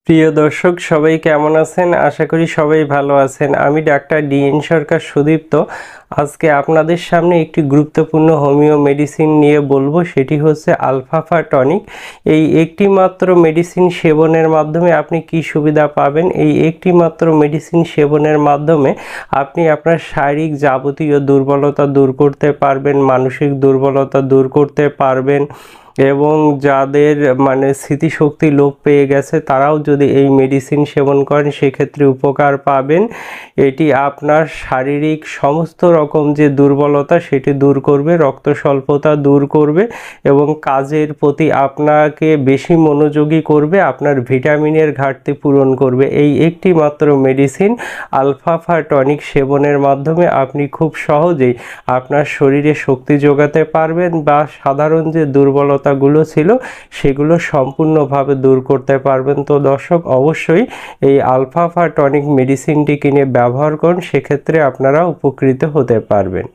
প্রিয় দর্শক সবাই কেমন আছেন? আশা করি সবাই ভালো আছেন। আমি ডাক্তার ডিএন সরকার সুদীপ্ত। আজকে আপনাদের সামনে একটি গুরুত্বপূর্ণ হোমিও মেডিসিন নিয়ে বলবো, সেটি হচ্ছে আলফাফা টনিক। এই একটি মাত্র মেডিসিন সেবনের মাধ্যমে আপনি কি সুবিধা পাবেন? এই একটি মাত্র মেডিসিন সেবনের মাধ্যমে আপনি আপনার শারীরিক যাবতীয় দুর্বলতা দূর করতে পারবেন, মানসিক দুর্বলতা দূর করতে পারবেন এবং যাদের স্মৃতিশক্তি লোপ পেয়ে গেছে তারাও যদি এই মেডিসিন সেবন করেন সেক্ষেত্রে উপকার পাবেন। এটি আপনার শারীরিক সমস্ত রকম যে দুর্বলতা সেটি দূর করবে, রক্ত স্বল্পতা দূর করবে এবং কাজের প্রতি আপনাকে বেশি মনোযোগী করবে, আপনার ভিটামিনের ঘাটতি পূরণ করবে। এই একটি মাত্র মেডিসিন আলফাফা টনিক সেবনের মাধ্যমে আপনি খুব সহজেই আপনার শরীরে শক্তি যোগাতে পারবেন বা সাধারণ যে দুর্বলতাগুলো ছিল সেগুলো সম্পূর্ণভাবে দূর করতে পারবেন। তো দর্শক, অবশ্যই এই আলফাফা টনিক মেডিসিনটি কিনে ব্যবহার করুন, সেক্ষেত্রে আপনারা উপকৃত হতে পারবেন।